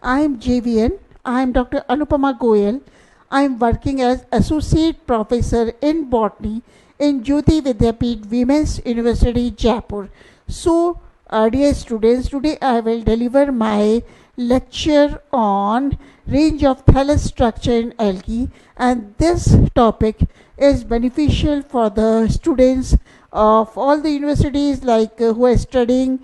I am JVN. I am Dr. Anupama Goyal. I am working as Associate Professor in Botany in Jyoti Vidyapeeth Women's University, Jaipur. So, dear students, today I will deliver my lecture on range of thallus structure in algae, and this topic is beneficial for the students of all the universities who are studying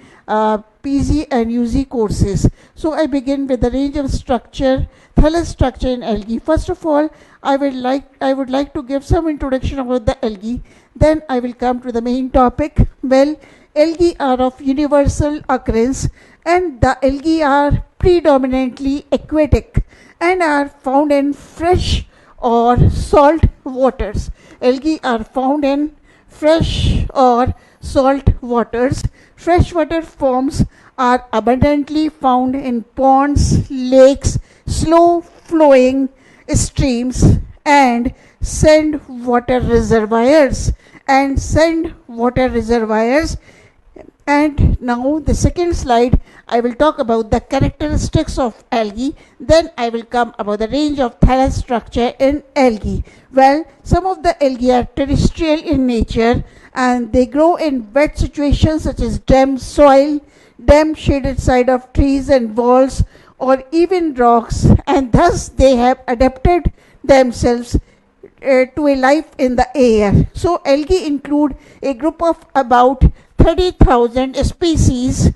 PG and UG courses. So I begin with the range of structure, thallus structure in algae. First of all, I would like to give some introduction about the algae. Then I will come to the main topic. Well, algae are of universal occurrence, and the algae are predominantly aquatic and are found in fresh or salt waters. Algae are found in fresh or salt waters. Freshwater forms are abundantly found in ponds, lakes, slow flowing streams, and sand water reservoirs. And now the second slide, I will talk about the characteristics of algae. Then I will come about the range of thallus structure in algae. Well, some of the algae are terrestrial in nature, and they grow in wet situations such as damp soil, damp shaded side of trees and walls, or even rocks, and thus they have adapted themselves to a life in the air. So algae include a group of about 30,000 species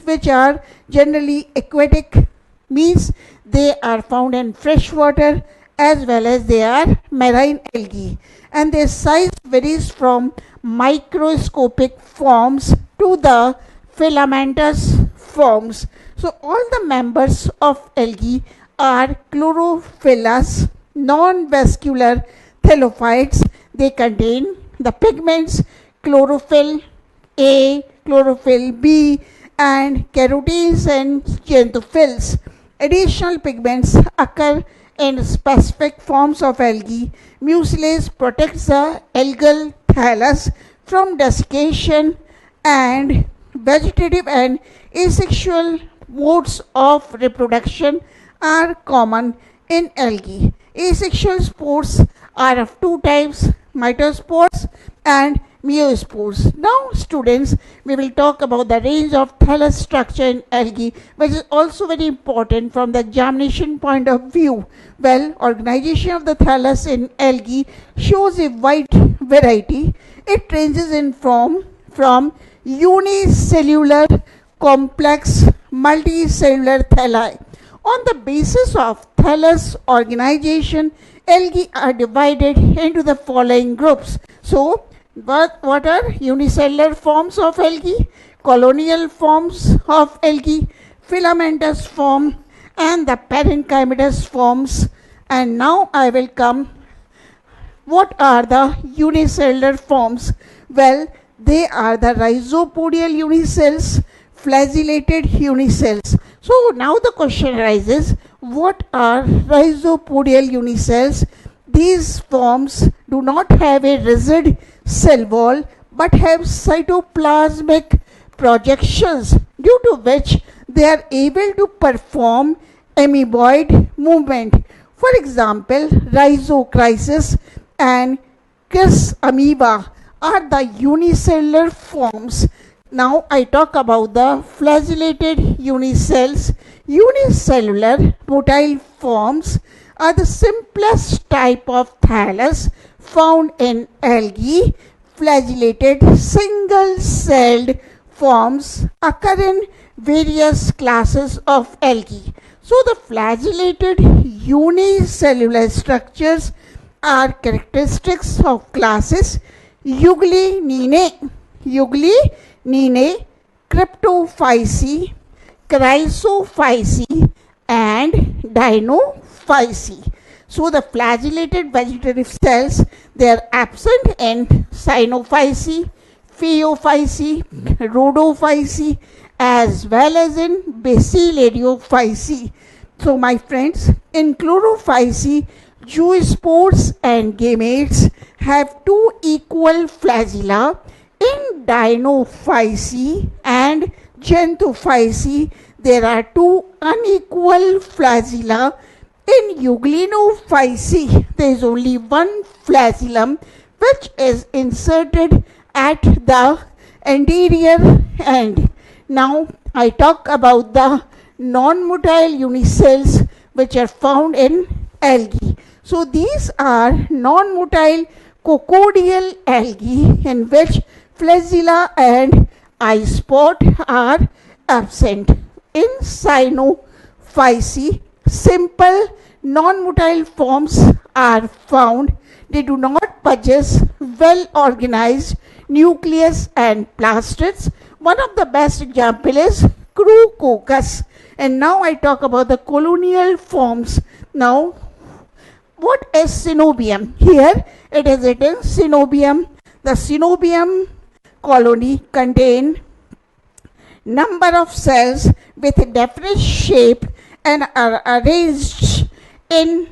which are generally aquatic, means they are found in fresh water as well as they are marine algae, and their size varies from microscopic forms to the filamentous forms. So all the members of algae are chlorophyllous, non-vascular thallophytes. They contain the pigments chlorophyll A, chlorophyll B, and carotenes and xanthophylls. Additional pigments occur in specific forms of algae. Mucilage protects the algal thallus from desiccation, and vegetative and asexual modes of reproduction are common in algae. Asexual spores are of two types, mitospores and meiospores. Now students, we will talk about the range of thallus structure in algae, which is also very important from the examination point of view. Well, organization of the thallus in algae shows a wide variety. It ranges in from unicellular, complex, multicellular thalli. On the basis of thallus organization, algae are divided into the following groups. So, what are unicellular forms of algae, colonial forms of algae, filamentous form, and the parenchymatous forms? And now I will come. What are the unicellular forms? Well, they are the rhizopodial unicells, flagellated unicells. So now the question arises, what are rhizopodial unicells? These forms do not have a rigid cell wall but have cytoplasmic projections, due to which they are able to perform amoeboid movement. For example, rhizochrysas and Chrysamis amoeba are the unicellular forms. Now I talk about the flagellated unicells. Unicellular motile forms are the simplest type of thallus found in algae. Flagellated single-celled forms occur in various classes of algae. So the flagellated unicellular structures are characteristics of classes Euglenininae, Cryptophyceae, Chrysophyceae, and Dinophyceae. So the flagellated vegetative cells, they are absent in Cyanophyceae, Phaeophyceae, Rhodophyceae, as well as in Basidiophyceae. So my friends, in Chlorophyceae, zoospores and gametes have two equal flagella. In Dinophyceae and Xanthophyceae, there are two unequal flagella. In Euglenophyceae, there is only one flagellum which is inserted at the anterior end. Now I talk about the non-motile unicells which are found in algae. So these are non-motile cocodial algae in which flagella and eye spot are absent. In Cyanophyceae, simple non-motile forms are found. They do not possess well-organized nucleus and plastids. One of the best example is Crucoccus. And now I talk about the colonial forms. Now, what is synobium? Here it is written synobium. The synobium colony contain number of cells with a definite shape and are arranged in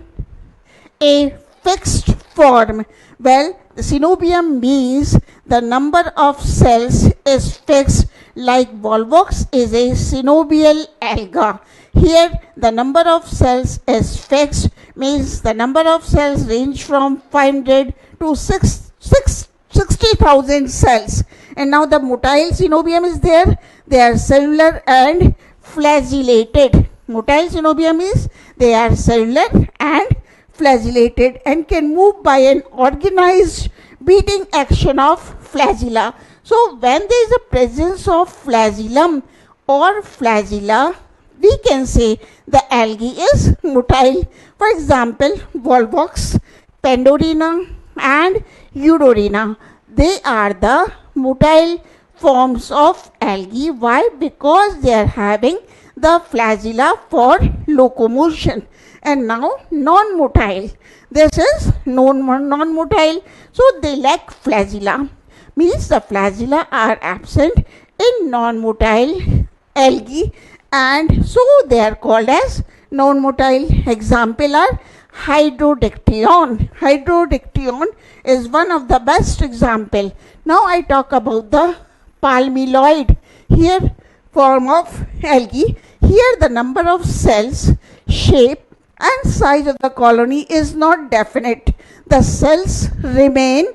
a fixed form. Well, the synobium means the number of cells is fixed, like Volvox is a synobial alga. Here the number of cells is fixed, means the number of cells range from 500 to 60,000 cells. And now the motile synobium is there. They are cellular and flagellated. Motile synobium is they are cellular and flagellated and can move by an organized beating action of flagella. So when there is a presence of flagellum or flagella, we can say the algae is motile. For example, Volvox, Pandorina and Eudorina, they are the motile forms of algae. Why? Because they are having the flagella for locomotion. And now non-motile. This is non-motile. So they lack flagella. Means the flagella are absent in non-motile algae, and so they are called as non-motile. Example are Hydrodictyon. Hydrodictyon is one of the best example. Now I talk about the palmilloid. Here form of algae. Here the number of cells, shape and size of the colony is not definite. The cells remain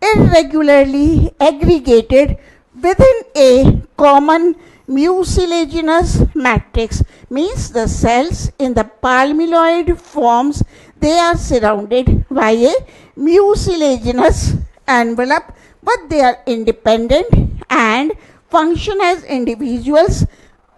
irregularly aggregated within a common mucilaginous matrix. Means the cells in the palmilloid forms, they are surrounded by a mucilaginous envelope, but they are independent and function as individuals.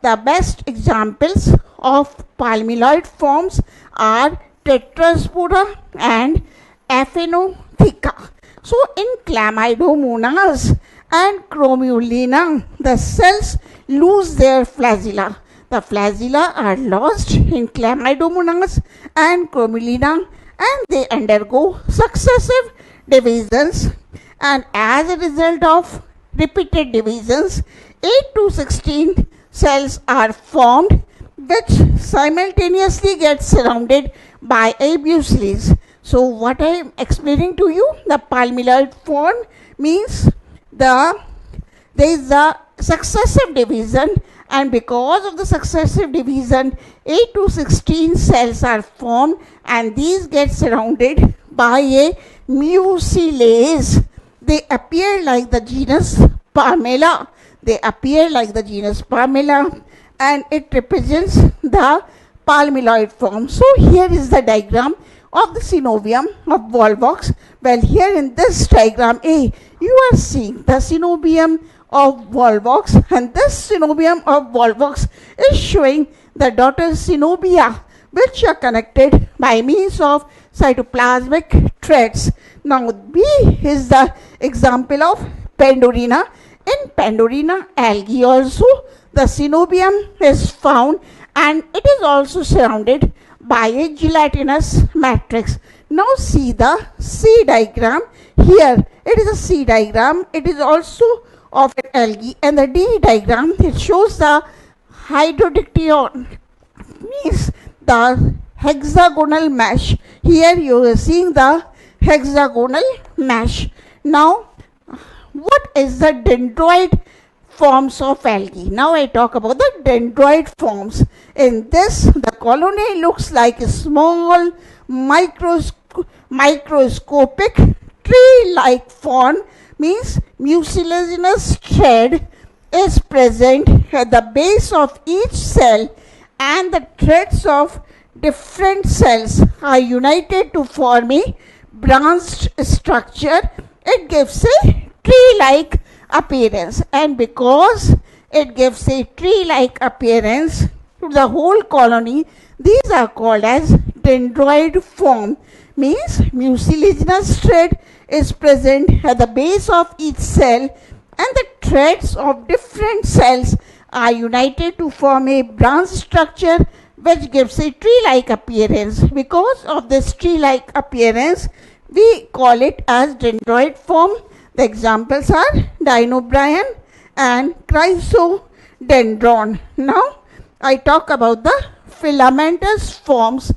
The best examples of palmilloid forms are Tetraspora and Aphenotheca. So in Chlamydomonas and Chromulina, the cells lose their flagella. The flagella are lost in Chlamydomonas and Chromulina, and they undergo successive divisions, and as a result of repeated divisions, 8 to 16 cells are formed which simultaneously get surrounded by a mucilage. So what I am explaining to you, the palmilloid form means there is a successive division, and because of the successive division 8 to 16 cells are formed, and these get surrounded by a mucilage. They appear like the genus Pamela. They appear like the genus Pamela, and it represents the palmilloid form. So here is the diagram of the synovium of Volvox. Well, here in this diagram A, you are seeing the synovium of Volvox, and this synovium of Volvox is showing the daughter synobia, which are connected by means of cytoplasmic threads. Now B is the example of Pandorina. In Pandorina algae also the synovium is found, and it is also surrounded by a gelatinous matrix. Now see the C diagram. Here it is a C diagram. It is also of an algae, and the D diagram, it shows the Hydrodictyon, means the hexagonal mesh. Here you are seeing the hexagonal mesh. Now what is the dendroid forms of algae. Now I talk about the dendroid forms. In this, the colony looks like a small microscopic tree-like form, means mucilaginous thread is present at the base of each cell, and the threads of different cells are united to form a branched structure. It gives a tree-like appearance, and because it gives a tree-like appearance to the whole colony, these are called as dendroid form, means mucilaginous thread is present at the base of each cell, and the threads of different cells are united to form a branch structure which gives a tree-like appearance. Because of this tree-like appearance, we call it as dendroid form. The examples are Dinobrion and Chrysodendron. Now I talk about the filamentous forms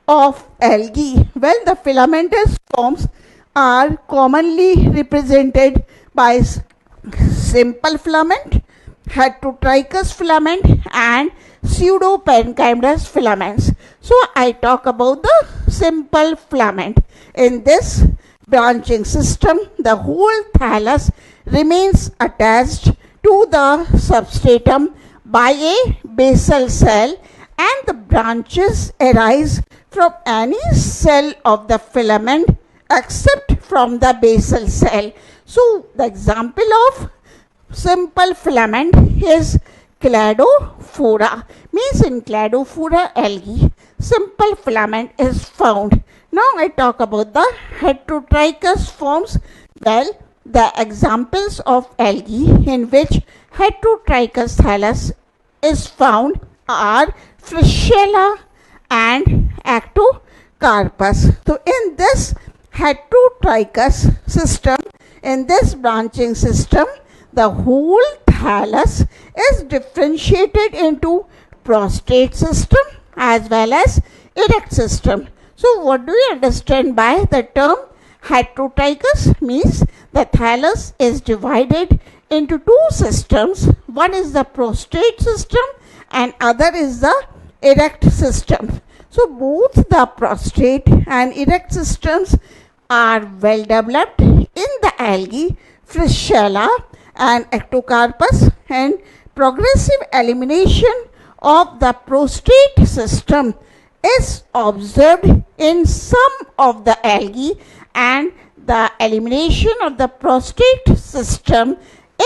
of algae. Well, the filamentous forms are commonly represented by simple filament, heterotrichous filament, and pseudoparenchymatous filaments. So I talk about the simple filament. In this branching system, the whole thallus remains attached to the substratum by a basal cell, and the branches arise from any cell of the filament except from the basal cell. So the example of simple filament is Cladophora, means in Cladophora algae, simple filament is found. Now I talk about the heterotrichous forms. Well, the examples of algae in which heterotrichous thallus is found are Fischella and Ectocarpus. So in this heterotrichous system, in this branching system, the whole thallus is differentiated into prostate system as well as erect system. So what do you understand by the term heterotrichous? Means the thallus is divided into two systems. One is the prostate system and other is the erect system. So both the prostate and erect systems are well developed in the algae Fischella and Ectocarpus, and progressive elimination of the prostate system is observed in some of the algae, and the elimination of the prostate system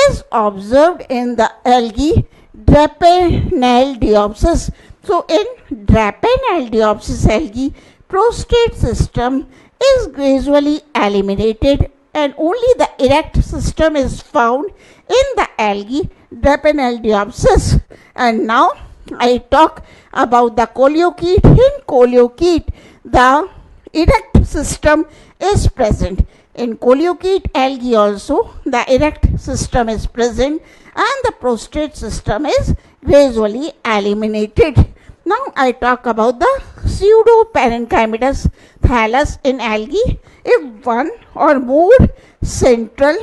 is observed in the algae Drapenaldeopsis. So in Drapenaldeopsis algae, prostate system is gradually eliminated and only the erect system is found in the algae Drapenaldeopsis. And now I talk about the coleochaete. In coleochaete, the erect system is present. In coleochaete algae also, the erect system is present and the prostate system is gradually eliminated. Now I talk about the pseudoparenchymatous thallus in algae. If one or more central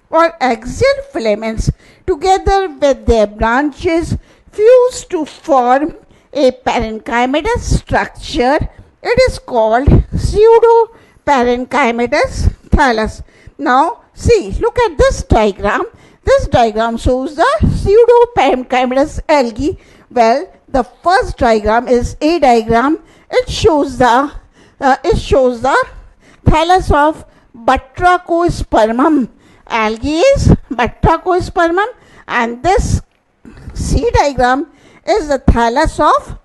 or axial filaments together with their branches fuse to form a parenchymatous structure, it is called pseudoparenchymatous thallus. Now see, look at this diagram. This diagram shows the pseudoparenchymatous algae. Well, the first diagram is A diagram. It shows the thallus of Batrachospermum. Algae is Batrachospermum, and this C diagram is the thallus of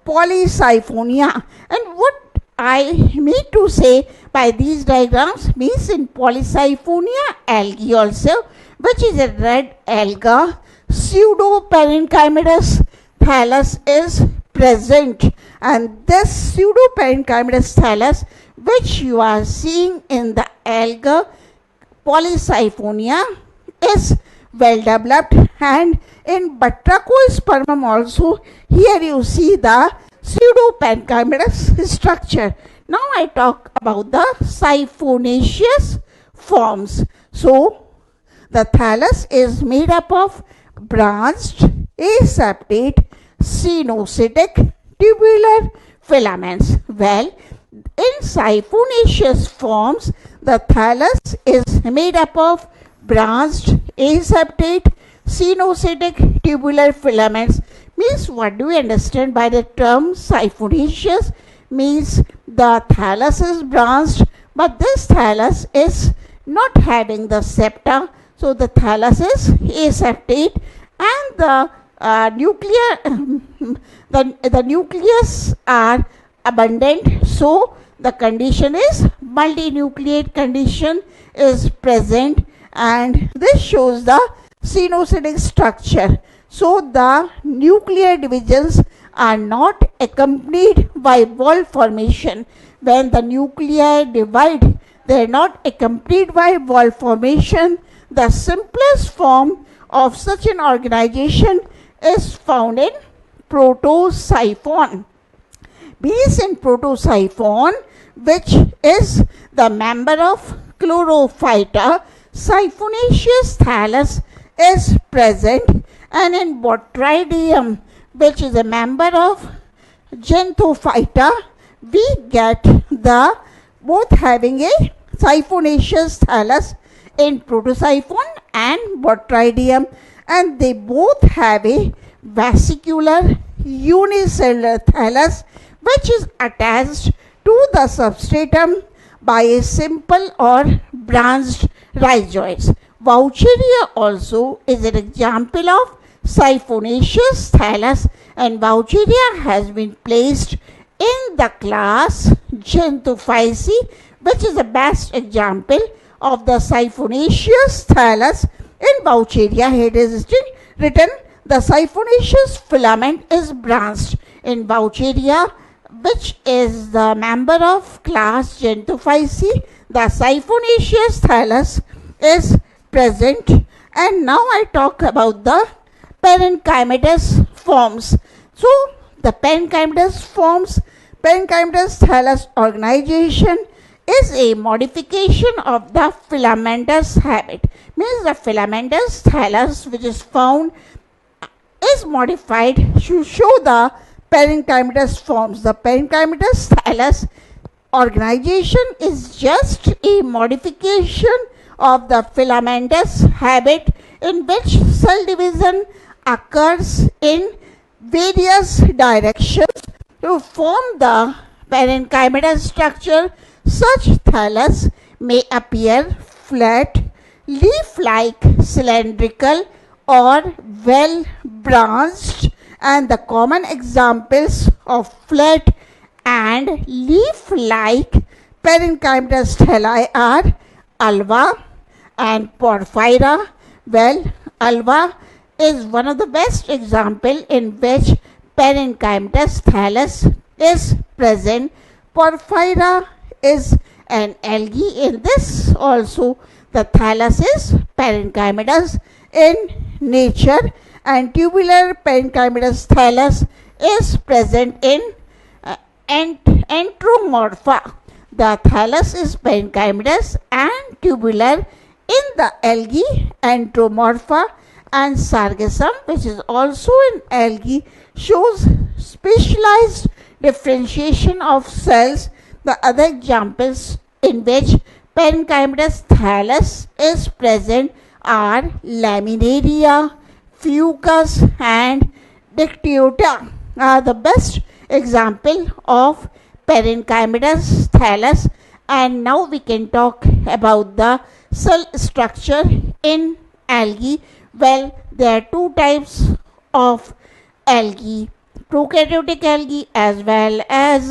Polysiphonia. And what I mean to say by these diagrams means in Polysiphonia algae also, which is a red alga, pseudoparenchymatous thallus is present, and this pseudoparenchymatous thallus which you are seeing in the alga Polysiphonia is well developed, and in Batrachospermum also here you see the pseudoparenchymatous structure. Now I talk about the siphonaceous forms. So the thallus is made up of branched, aseptate, cenocytic, tubular filaments. Well, in siphonaceous forms, the thallus is made up of branched, aseptate, cenocytic, tubular filaments. Means, what do we understand by the term siphonaceous? Means the thallus is branched, but this thallus is not having the septa, so the thallus is aseptate, and the the nucleus are abundant, so the condition is multinucleate condition is present, and this shows the cenocytic structure. So the nuclear divisions are not accompanied by wall formation. When the nuclei divide, they are not accompanied by wall formation. The simplest form of such an organization is found in protosiphon. Means in protosiphon, which is the member of chlorophyta, siphonaceous thallus is present, and in botryddium, which is a member of xanthophyta, we get the both having a siphonaceous thallus in protosiphon and botryddium, and they both have a vesicular unicellular thallus which is attached to the substratum by a simple or branched rhizoids. Vaucheria also is an example of siphonaceous thallus, and Vaucheria has been placed in the class Xanthophyceae, which is the best example of the siphonaceous thallus. In Vaucheria, it is written the siphonaceous filament is branched. In Vaucheria, which is the member of class Xanthophyceae, the siphonaceous thallus is present. And now I talk about the parenchymatous forms. So the parenchymatous forms, parenchymatous thallus organization is a modification of the filamentous habit. Means the filamentous thallus which is found is modified to show the parenchymatous forms. The parenchymatous thallus organization is just a modification of the filamentous habit in which cell division occurs in various directions to form the parenchymatous structure. Such thallus may appear flat, leaf-like, cylindrical, or well branched, and the common examples of flat and leaf-like parenchymatous thalli are alva and porphyra. Well, alva is one of the best example in which parenchymatous thallus is present. Porphyra is an algae. In this also the thallus is parenchymatous in nature, and tubular parenchymatous thallus is present in Enteromorpha. The thallus is parenchymatous and tubular in the algae Enteromorpha, and Sargassum, which is also an algae, shows specialized differentiation of cells. The other examples in which parenchymatous thallus is present are Laminaria, Fucus, and Dictyota are the best example of parenchymatous thallus. And now we can talk about the cell structure in algae. Well, there are two types of algae, prokaryotic algae as well as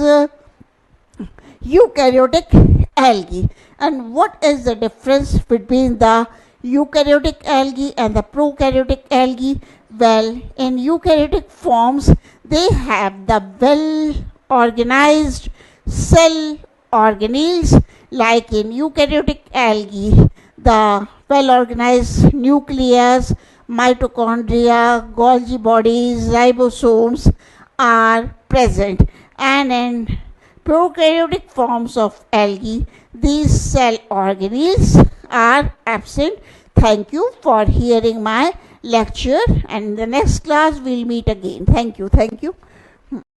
eukaryotic algae. And what is the difference between the eukaryotic algae and the prokaryotic algae? Well, in eukaryotic forms, they have the well organized cell organelles, like in eukaryotic algae, the well organized nucleus, mitochondria, Golgi bodies, ribosomes are present. And in prokaryotic forms of algae, these cell organelles are absent. Thank you for hearing my lecture, and in the next class we'll meet again. Thank you. Thank you.